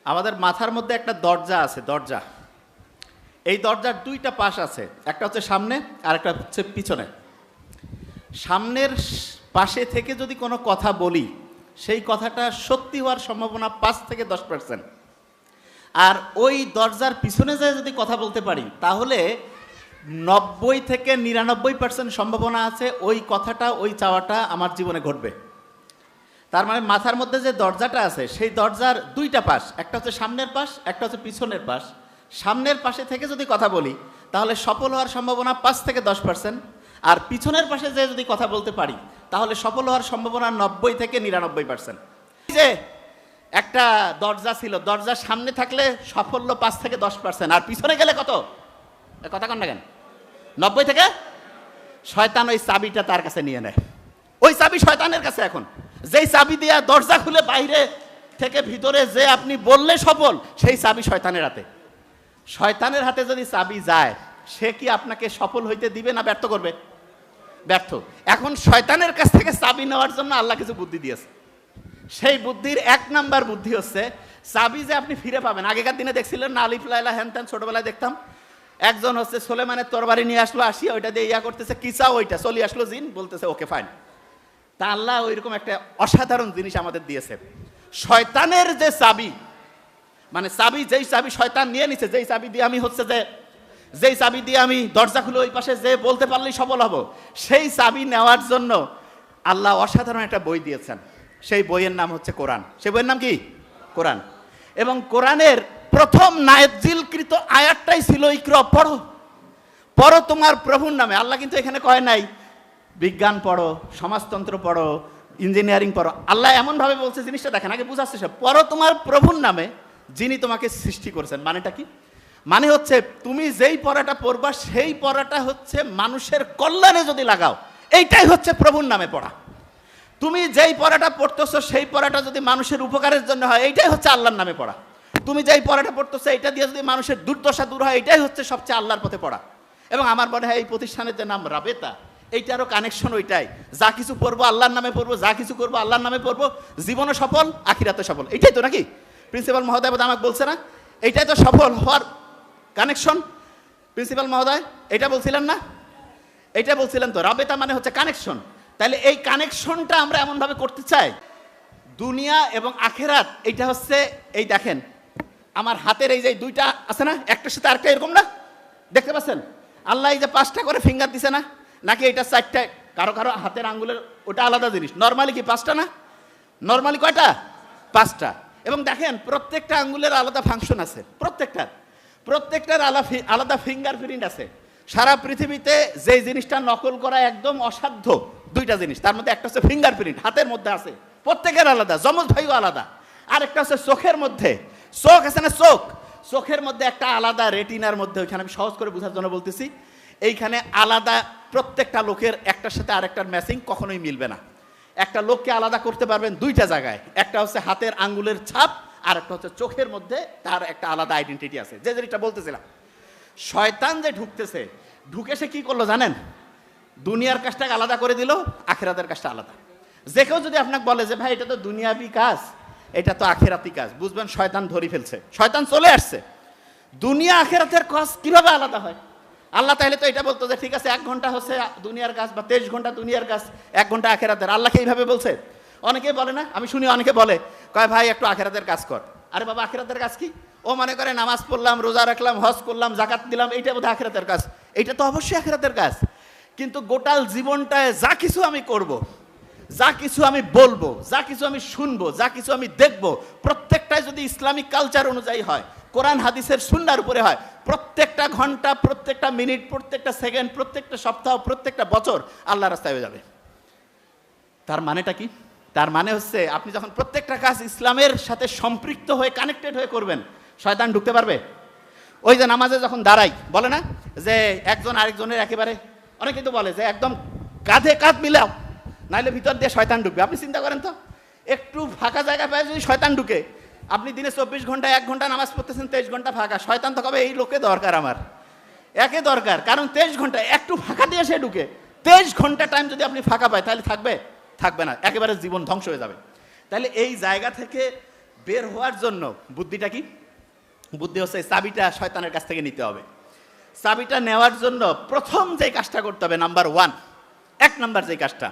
আমাদের মাথার মধ্যে একটা দরজা আছে, দরজা। এই দরজার দুইটা পাশ আছে, একটা হচ্ছে সামনে আর একটা হচ্ছে পিছনে। সামনের পাশে থেকে যদি কোনো কথা বলি, সেই কথাটা সত্যি হওয়ার সম্ভাবনা 5 থেকে 10%। আর ওই দরজার পিছনে যায় যদি কথা বলতে পারি, তাহলে 90 থেকে 99% সম্ভাবনা আছে ওই কথাটা, ওই চাওয়াটা আমার জীবনে ঘটবে। তার মানে মাথার মধ্যে যে দরজাটা আছে, সেই দরজার দুইটা পাশ, একটা হচ্ছে সামনের পাশ, একটা হচ্ছে পিছনের পাশ। সামনের পাশে থেকে যদি কথা বলি, তাহলে সফল হওয়ার সম্ভাবনা 5 থেকে 10%। আর পিছনের পাশে যে যদি কথা বলতে পারি, তাহলে সফল হওয়ার সম্ভাবনা 90 থেকে 99%। যে একটা দরজা ছিল, দরজার সামনে থাকলে সাফল্য 5 থেকে 10%, আর পিছনে গেলে কত? কথা কন না কেন? 90 থেকে। শয়তান ওই চাবিটা তার কাছে নিয়ে নেয়। ওই চাবি শয়তানের কাছে। এখন যেই চাবি দিয়া দরজা খুলে বাইরে থেকে ভিতরে যে আপনি বললে সফল, সেই চাবি শয়তানের হাতে। শয়তানের হাতে যদি চাবি যায়, সে কি আপনাকে সফল হইতে দিবে না ব্যর্থ করবে? ব্যর্থ। এখন শয়তানের কাছ থেকে চাবি নেওয়ার জন্য আল্লাহ কিছু বুদ্ধি দিয়েছে। সেই বুদ্ধির 1 নাম্বার বুদ্ধি হচ্ছে, চাবি যে আপনি ফিরে পাবেন। আগেকার দিনে দেখছিলেন না, আলিফ লাইলা হ্যান ত্যান, ছোটবেলায় দেখতাম একজন হচ্ছে সোলেমানের তরবারি নিয়ে আসলো, আসিয়া ওইটা দিয়ে ইয়া করতেছে, কিসা ওইটা চলে আসলো জিন, বলতেছে ওকে ফাইন। তা আল্লাহ ওইরকম একটা অসাধারণ জিনিস আমাদের দিয়েছে। শয়তানের যে চাবি, মানে চাবি, যেই চাবি শয়তান নিয়ে নিছে, যেই চাবি দিয়ে আমি হচ্ছে যেই চাবি দিয়ে আমি দরজা খুলে ওই পাশে যে বলতে পারলেই সফল হব, সেই চাবি নেওয়ার জন্য আল্লাহ অসাধারণ একটা বই দিয়েছেন। সেই বইয়ের নাম হচ্ছে কোরআন। সেই বইয়ের নাম কি? কোরআন। এবং কোরআনের প্রথম নাজিলকৃত আয়াতটাই ছিল ইকরা, পড়ো, পড়ো তোমার প্রভুর নামে। আল্লাহ কিন্তু এখানে কয় নাই বিজ্ঞান পড়ো, সমাজতন্ত্র পড়ো, ইঞ্জিনিয়ারিং পড়ো। আল্লাহ এমনভাবে বলছে, জিনিসটা দেখেন, আগে বুঝাচ্ছে সব, পড়ো তোমার প্রভুর নামে যিনি তোমাকে সৃষ্টি করেছেন। মানেটা কি? মানে হচ্ছে তুমি যেই পড়াটা পড়বা, সেই পড়াটা হচ্ছে মানুষের কল্যাণে যদি লাগাও, এইটাই হচ্ছে প্রভুর নামে পড়া। তুমি যেই পড়াটা পড়তেছো, সেই পড়াটা যদি মানুষের উপকারের জন্য হয়, এইটাই হচ্ছে আল্লাহর নামে পড়া। তুমি যেই পড়াটা পড়তেছো, এইটা দিয়ে যদি মানুষের দুর্দশা দূর হয়, এটাই হচ্ছে সবচেয়ে আল্লাহর পথে পড়া। এবং আমার মনে হয় এই প্রতিষ্ঠানের যে নাম রাবেতা, এইটারও কানেকশন ওইটাই। যা কিছু পড়বো আল্লাহর নামে পড়বো, যা কিছু করবো আল্লাহর নামে পড়বো, জীবনে সফল, আখিরাতে সফল। এইটাই তো নাকি প্রিন্সিপাল মহোদয় আমাকে বলছে না? এইটাই তো সফল হওয়ার কানেকশন। প্রিন্সিপাল মহোদয় এটা বলছিলেন না? এইটা বলছিলেন তো, রাবেতা মানে হচ্ছে কানেকশন। তাহলে এই কানেকশনটা আমরা এমনভাবে করতে চাই, দুনিয়া এবং আখেরাত। এইটা হচ্ছে, এই দেখেন আমার হাতের এই যে দুইটা আছে না, একটার সাথে আরেকটা এরকম না, দেখতে পাচ্ছেন? আল্লাহ এই যে 5টা করে ফিঙ্গার দিছে না, নাকি এটা 4টা? কারো কারো হাতের আঙ্গুলের ওটা আলাদা জিনিস। নর্মালি কি 5টা না? নর্মালি কয়টা? 5টা। এবং দেখেন প্রত্যেকটা আঙ্গুলের আলাদা ফাংশন আছে, প্রত্যেকটার আলাদা ফিঙ্গারপ্রিন্ট আছে। সারা পৃথিবীতে যে জিনিসটা নকল করা একদম অসাধ্য, 2টা জিনিস, তার মধ্যে একটা হচ্ছে ফিঙ্গারপ্রিন্ট, হাতের মধ্যে আছে, প্রত্যেকের আলাদা, যমজ ভাইও আলাদা। আর একটা হচ্ছে চোখের মধ্যে, চোখ আছে না, চোখের মধ্যে একটা আলাদা রেটিনার মধ্যে, ওইখানে আমি সহজ করে বোঝার জন্য বলতেছি, এইখানে আলাদা প্রত্যেকটা লোকের একটার সাথে আরেকটার ম্যাচিং কখনোই মিলবে না। একটা লোককে আলাদা করতে পারবেন 2টা জায়গায়, একটা হচ্ছে হাতের আঙ্গুলের ছাপ, আর একটা হচ্ছে চোখের মধ্যে তার একটা আলাদা আইডেন্টিটি আছে। যে যেটা বলতেছিলাম, শয়তান যে ঢুকে সে কি করলো জানেন? দুনিয়ার কাজটাকে আলাদা করে দিল, আখেরাতের কাজটা আলাদা। যে কেউ যদি আপনাকে বলে যে ভাই এটা তো দুনিয়াবি কাজ, এটা তো আখেরাতি কাজ, বুঝবেন শয়তান ধরে ফেলছে, শয়তান চলে আসছে। দুনিয়া আখেরাতের কাজ কিভাবে আলাদা হয়? আল্লাহ তাহলে তো এটা বলতো যে ঠিক আছে 1 ঘন্টা হচ্ছে দুনিয়ার কাজ, বা 23 ঘন্টা দুনিয়ার কাজ, 1 ঘন্টা আখেরাতের। আল্লাহকে এইভাবে বলছে? অনেকেই বলে না, আমি শুনি অনেকে বলে, কয় ভাই একটু আখেরাতের কাজ কর। আরে বাবা, আখেরাতের কাজ কি? ও মনে করে নামাজ পড়লাম, রোজা রাখলাম, হজ করলাম, জাকাত দিলাম, এইটা বোধহয় আখেরাতের কাজ। এইটা তো অবশ্যই আখেরাতের কাজ, কিন্তু গোটাল জীবনটায় যা কিছু আমি করব, যা কিছু আমি বলবো, যা কিছু আমি শুনবো, যা কিছু আমি দেখবো, প্রত্যেকটাই যদি ইসলামিক কালচার অনুযায়ী হয়, কোরআন হাদিসের সুন্নাহর উপরে হয়, প্রত্যেকটা ঘন্টা, প্রত্যেকটা মিনিট, প্রত্যেকটা সেকেন্ড, প্রত্যেকটা সপ্তাহ, প্রত্যেকটা বছর আল্লাহর রাস্তায় হয়ে যাবে। তার মানেটা কি? তার মানে হচ্ছে আপনি যখন প্রত্যেকটা কাজ ইসলামের সাথে সম্পৃক্ত হয়ে, কানেক্টেড হয়ে করবেন, শয়তান ঢুকতে পারবে? ওই যে নামাজে যখন দাঁড়াই, বলে না যে একজন আরেকজনের একেবারে, অনেকে তো বলে যে একদম কাঁধে কাঁধ মিলাও, নাইলে ভিতর দিয়ে শয়তান ঢুকবে। আপনি চিন্তা করেন তো, একটু ফাঁকা জায়গা পায় যদি শয়তান ঢুকে, আপনি দিনে 24 ঘন্টা 1 ঘন্টা নামাজ পড়তেছেন, 23 ঘন্টা ফাঁকা, শয়তান তো কবে এই লোকে দরকার, আমার একে দরকার। কারণ 23 ঘন্টা একটু ফাঁকা দিয়ে সে ঢুকে। 23 ঘন্টা টাইম যদি আপনি ফাঁকা পায়, তাহলে থাকবে না, একেবারে জীবন ধ্বংস হয়ে যাবে। তাহলে এই জায়গা থেকে বের হওয়ার জন্য বুদ্ধিটা কি? বুদ্ধি হচ্ছে চাবিটা শয়তানের কাছ থেকে নিতে হবে। চাবিটা নেওয়ার জন্য প্রথম যে কাজটা করতে হবে, নাম্বার 1, 1 নাম্বার যে কাজটা,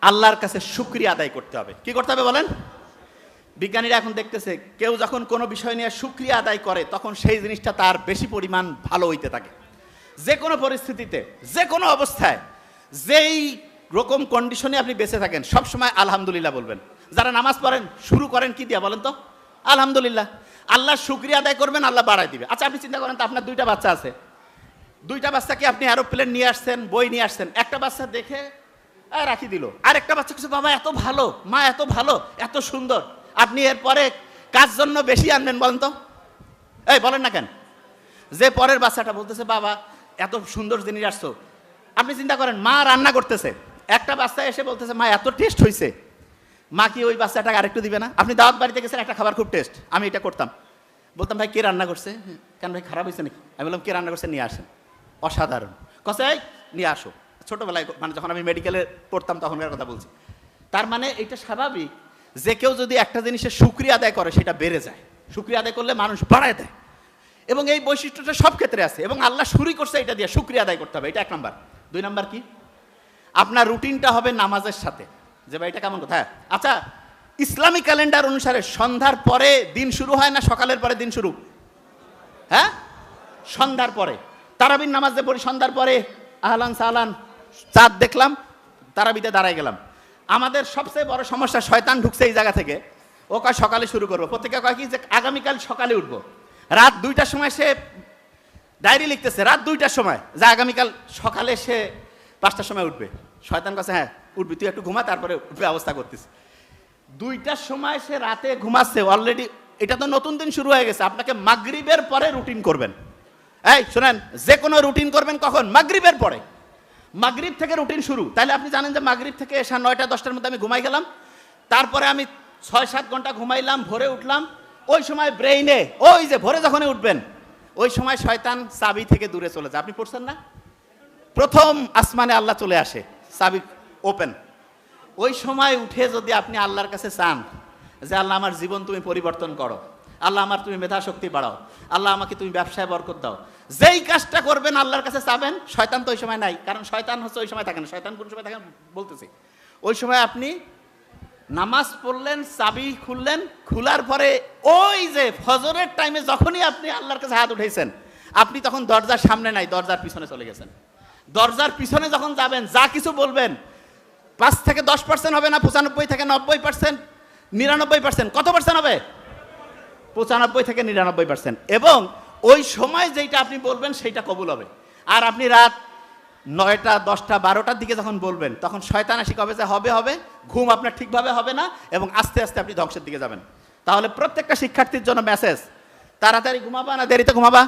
আল্লাহর কাছে শুকরিয়া আদায় করতে হবে। কি করতে হবে বলেন? বিজ্ঞানীরা এখন দেখতেছে কেউ যখন কোনো বিষয় নিয়ে শুকরিয়া আদায় করে তখন সেই জিনিসটা তার বেশি পরিমাণ ভালো হইতে থাকে। যে কোনো পরিস্থিতিতে, যে কোনো অবস্থায়, যেই রকম কন্ডিশনে আপনি বেঁচে থাকেন সবসময় আলহামদুলিল্লাহ বলবেন। যারা নামাজ পড়েন শুরু করেন কি দিয়া বলেন তো? আলহামদুলিল্লাহ। আল্লাহ শুকরিয়া আদায় করবেন, আল্লাহ বাড়ায় দিবে। আচ্ছা আপনি চিন্তা করেন তো, আপনার 2টা বাচ্চা আছে, 2টা বাচ্চাকে আপনি এরোপ্লেন নিয়ে আসছেন, বই নিয়ে আসছেন, একটা বাচ্চা দেখে রাখি দিল, আর একটা বাচ্চা কিছু, বাবা এত ভালো, মা এত ভালো, এত সুন্দর। আপনি এরপরে কাজ জন্য বেশি আনবেন বলেন তো? এই বলেন না কেন? যে পরের বাচ্চাটা বলতেছে বাবা এত সুন্দর জিনিস আসছো, আপনি চিন্তা করেন মা রান্না করতেছে, একটা বাচ্চা এসে বলতেছে মা এত টেস্ট হয়েছে, মা কি ওই বাচ্চাটাকে আরেকটু দিবে না? আপনি দাওয়াত বাড়িতে গেছেন, একটা খাবার খুব টেস্ট, আমি এটা করতাম, বলতাম ভাই কে রান্না করছে? কেন ভাই খারাপ হয়েছে নাকি? আমি বললাম কে রান্না করছে, নিয়ে আসেন। অসাধারণ। কসে নিয়ে আসো। ছোটবেলায় মানে যখন আমি মেডিকেলে পড়তাম তখনকার কথা বলছি। তার মানে এটা স্বাভাবিক যে কেউ যদি একটা জিনিসের শুকরিয়া আদায় করে সেটা বেড়ে যায়। শুকরিয়া আদায় করলে মানুষ বাড়ায় দেয়, এবং এই বৈশিষ্ট্যটা সব ক্ষেত্রে আছে, এবং আল্লাহ শুরু করছে এটা দিয়ে, শুকরিয়া আদায় করতে হবে। এটা 1 নাম্বার। 2 নাম্বার কি? আপনার রুটিনটা হবে নামাজের সাথে। যে ভাই এটা কেমন কথা? আচ্ছা ইসলামী ক্যালেন্ডার অনুসারে সন্ধ্যার পরে দিন শুরু হয় না সকালের পরে দিন শুরু? হ্যাঁ, সন্ধ্যার পরে। তারাবির নামাজ যে পড়ি সন্ধ্যার পরে, আহলান সাহলান, চাঁদ দেখলাম, তারাবিতে দাঁড়ায় গেলাম। আমাদের সবচেয়ে বড় সমস্যা, শয়তান ঢুকছে এই জায়গা থেকে, ও কয় সকালে শুরু করবো। প্রত্যেকে কয় কি যে আগামীকাল সকালে উঠবো। রাত 2টার সময় সে ডায়েরি লিখতেছে, রাত 2টার সময়, যে আগামীকাল সকালে সে 5টার সময় উঠবে। শয়তান কাছে হ্যাঁ উঠবি, তুই একটু ঘুমা, তারপরে ব্যবস্থা করতেছি। 2টার সময় সে রাতে ঘুমাচ্ছে অলরেডি। এটা তো নতুন দিন শুরু হয়ে গেছে। আপনাকে মাগরিবের পরে রুটিন করবেন। এই শোনেন, যে কোনো রুটিন করবেন কখন? মাগরিবের পরে। মাগরিব থেকে রুটিন শুরু। তাহলে আপনি জানেন যে মাগরিব থেকে এসে 9টা 10টার মধ্যে আমি ঘুমাই গেলাম, তারপরে আমি 6-7 ঘন্টা ঘুমাইলাম, ভোরে উঠলাম। ওই সময় ব্রেইনে, ওই যে ভোরে যখনই উঠবেন ওই সময় শয়তান চাবি থেকে দূরে চলে যায়। আপনি পড়ছেন না? প্রথম আসমানে আল্লাহ চলে আসে, চাবি ওপেন। ওই সময় উঠে যদি আপনি আল্লাহর কাছে চান যে আল্লাহ আমার জীবন তুমি পরিবর্তন করো, আল্লাহ আমার তুমি মেধা শক্তি বাড়াও, আল্লাহ আমাকে তুমি ব্যবসায় বরকত দাও, যেই কাজটা করবেন আল্লাহর কাছে চাবেন, শয়তান তো ওই সময় নাই। কারণ শয়তান হচ্ছে ওই সময় থাকে না। শয়তান কোন সময় থাকে বলতেছি, ওই সময় আপনি নামাজ পড়লেন, চাবি খুললেন, খোলার পরে ওই যে ফজরের টাইমে যখনই আপনি আল্লাহর কাছে হাত উঠেছেন, আপনি তখন দরজার সামনে নাই, দরজার পিছনে চলে গেছেন। দরজার পিছনে যখন যাবেন, যা কিছু বলবেন 5 থেকে 10% হবে না, 95 থেকে 90%, 99%। কত পার্সেন্ট হবে? 95 থেকে 99%। এবং ওই সময় যেটা আপনি বলবেন সেইটা কবুল হবে। আর আপনি রাত 9টা 10টা 12টার দিকে যখন বলবেন তখন শয়তান আসি কবে যে হবে হবে, ঘুম আপনার ঠিকভাবে হবে না, এবং আস্তে আস্তে আপনি ধ্বংসের দিকে যাবেন। তাহলে প্রত্যেকটা শিক্ষার্থীর জন্য মেসেজ, তাড়াতাড়ি ঘুমাবা না দেরিতে ঘুমাবা?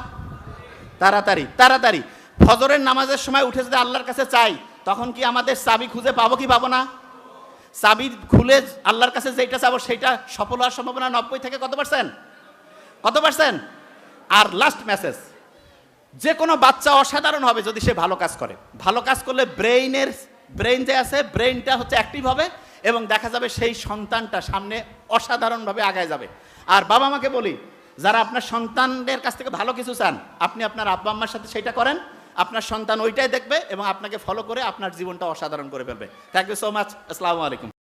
তাড়াতাড়ি। তাড়াতাড়ি। ফজরের নামাজের সময় উঠে যদি আল্লাহর কাছে চাই, তখন কি আমাদের চাবি খুঁজে পাবো কি পাবো না? চাবি খুলে আল্লাহর কাছে যেটা চাবো সেইটা সফল হওয়ার সম্ভাবনা 90 থেকে কত পার্সেন্ট? কত পার্সেন্ট? আর লাস্ট মেসেজ, যে কোনো বাচ্চা অসাধারণ হবে যদি সে ভালো কাজ করে। ভালো কাজ করলে ব্রেইন যে আছে, ব্রেইনটা হচ্ছে অ্যাক্টিভ হবে, এবং দেখা যাবে সেই সন্তানটা সামনে অসাধারণভাবে আগায় যাবে। আর বাবা মাকে বলি, যারা আপনার সন্তানদের কাছ থেকে ভালো কিছু চান, আপনি আপনার আব্বা আম্মার সাথে সেইটা করেন, আপনার সন্তান ওইটাই দেখবে এবং আপনাকে ফলো করে আপনার জীবনটা অসাধারণ করে ফেলবে। Thank you so much. আসসালামু আলাইকুম।